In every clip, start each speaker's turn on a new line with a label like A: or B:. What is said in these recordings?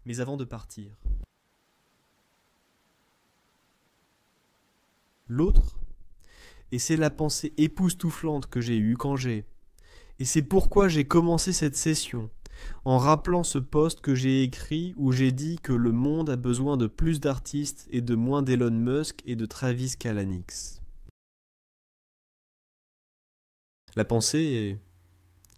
A: Mais avant de partir. L'autre, et c'est la pensée époustouflante que j'ai eue quand et c'est pourquoi j'ai commencé cette session, en rappelant ce post que j'ai écrit où j'ai dit que le monde a besoin de plus d'artistes et de moins d'Elon Musk et de Travis Kalanick. La pensée est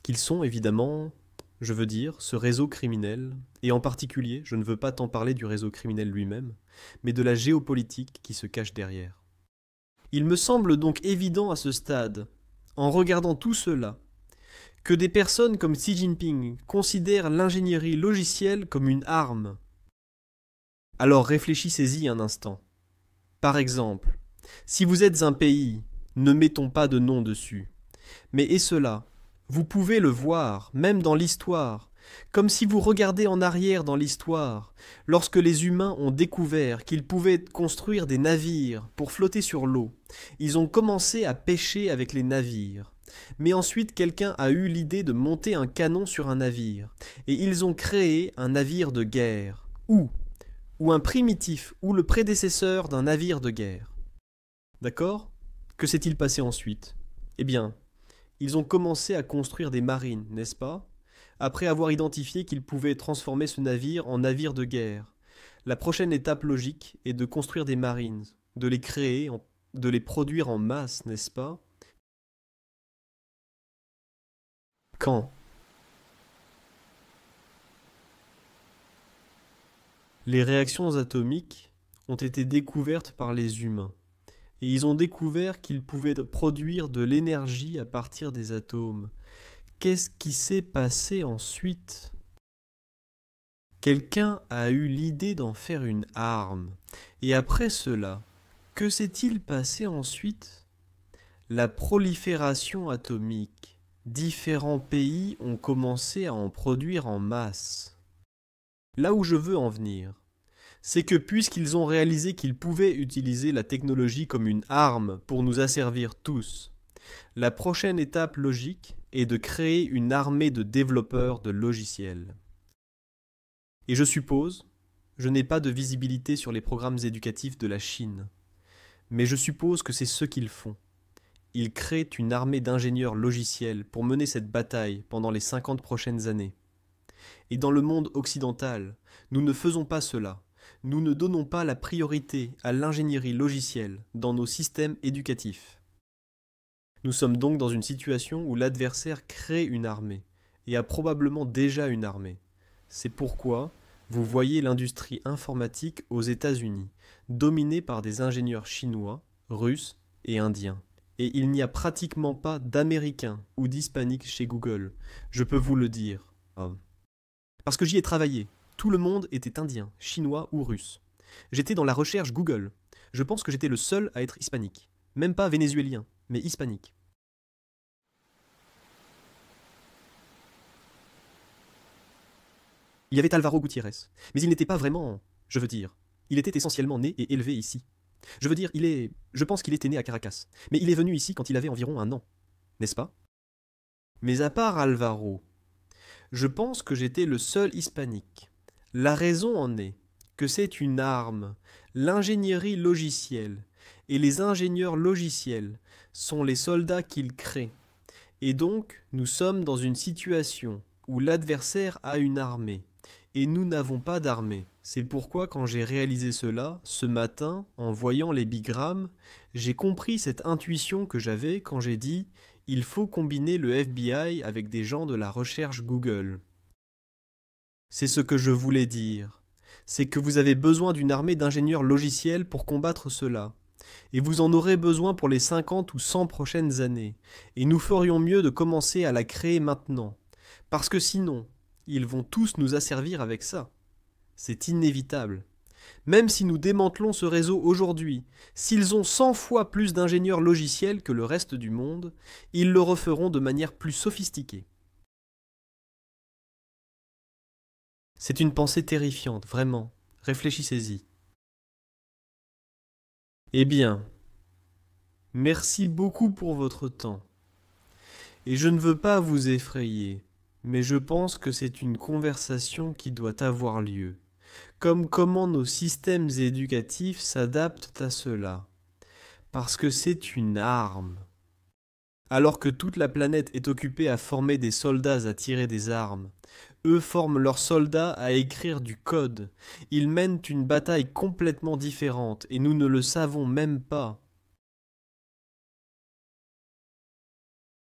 A: qu'ils sont évidemment, je veux dire, ce réseau criminel, et en particulier, je ne veux pas tant parler du réseau criminel lui-même, mais de la géopolitique qui se cache derrière. Il me semble donc évident à ce stade, en regardant tout cela, que des personnes comme Xi Jinping considèrent l'ingénierie logicielle comme une arme. Alors réfléchissez-y un instant. Par exemple, si vous êtes un pays, ne mettons pas de nom dessus. Mais et cela, vous pouvez le voir, même dans l'histoire, comme si vous regardez en arrière dans l'histoire, lorsque les humains ont découvert qu'ils pouvaient construire des navires pour flotter sur l'eau. Ils ont commencé à pêcher avec les navires. Mais ensuite, quelqu'un a eu l'idée de monter un canon sur un navire, et ils ont créé un navire de guerre. Ou un primitif, ou le prédécesseur d'un navire de guerre. D'accord? Que s'est-il passé ensuite? Eh bien, ils ont commencé à construire des marines, n'est-ce pas? Après avoir identifié qu'ils pouvaient transformer ce navire en navire de guerre. La prochaine étape logique est de construire des marines, de les créer, de les produire en masse, n'est-ce pas? Quand? Les réactions atomiques ont été découvertes par les humains. Et ils ont découvert qu'ils pouvaient produire de l'énergie à partir des atomes. Qu'est-ce qui s'est passé ensuite? Quelqu'un a eu l'idée d'en faire une arme. Et après cela, que s'est-il passé ensuite? La prolifération atomique. Différents pays ont commencé à en produire en masse. Là où je veux en venir, c'est que puisqu'ils ont réalisé qu'ils pouvaient utiliser la technologie comme une arme pour nous asservir tous, la prochaine étape logique est de créer une armée de développeurs de logiciels. Et je suppose, je n'ai pas de visibilité sur les programmes éducatifs de la Chine, mais je suppose que c'est ce qu'ils font. Ils créent une armée d'ingénieurs logiciels pour mener cette bataille pendant les 50 prochaines années. Et dans le monde occidental, nous ne faisons pas cela. Nous ne donnons pas la priorité à l'ingénierie logicielle dans nos systèmes éducatifs. Nous sommes donc dans une situation où l'adversaire crée une armée, et a probablement déjà une armée. C'est pourquoi vous voyez l'industrie informatique aux États-Unis, dominée par des ingénieurs chinois, russes et indiens. Et il n'y a pratiquement pas d'Américains ou d'Hispaniques chez Google, je peux vous le dire. Parce que j'y ai travaillé. Tout le monde était indien, chinois ou russe. J'étais dans la recherche Google. Je pense que j'étais le seul à être hispanique. Même pas vénézuélien, mais hispanique. Il y avait Alvaro Gutiérrez. Mais il n'était pas vraiment, je veux dire. Il était essentiellement né et élevé ici. Je veux dire, je pense qu'il était né à Caracas. Mais il est venu ici quand il avait environ 1 an. N'est-ce pas? Mais à part Alvaro, je pense que j'étais le seul hispanique. La raison en est que c'est une arme, l'ingénierie logicielle, et les ingénieurs logiciels sont les soldats qu'ils créent. Et donc, nous sommes dans une situation où l'adversaire a une armée, et nous n'avons pas d'armée. C'est pourquoi quand j'ai réalisé cela, ce matin, en voyant les bigrammes, j'ai compris cette intuition que j'avais quand j'ai dit « il faut combiner le FBI avec des gens de la recherche Google ». C'est ce que je voulais dire. C'est que vous avez besoin d'une armée d'ingénieurs logiciels pour combattre cela. Et vous en aurez besoin pour les 50 ou 100 prochaines années. Et nous ferions mieux de commencer à la créer maintenant. Parce que sinon, ils vont tous nous asservir avec ça. C'est inévitable. Même si nous démantelons ce réseau aujourd'hui, s'ils ont 100 fois plus d'ingénieurs logiciels que le reste du monde, ils le referont de manière plus sophistiquée. C'est une pensée terrifiante, vraiment. Réfléchissez-y. Eh bien, merci beaucoup pour votre temps. Et je ne veux pas vous effrayer, mais je pense que c'est une conversation qui doit avoir lieu. comme comment nos systèmes éducatifs s'adaptent à cela. Parce que c'est une arme. Alors que toute la planète est occupée à former des soldats à tirer des armes, eux forment leurs soldats à écrire du code. Ils mènent une bataille complètement différente et nous ne le savons même pas.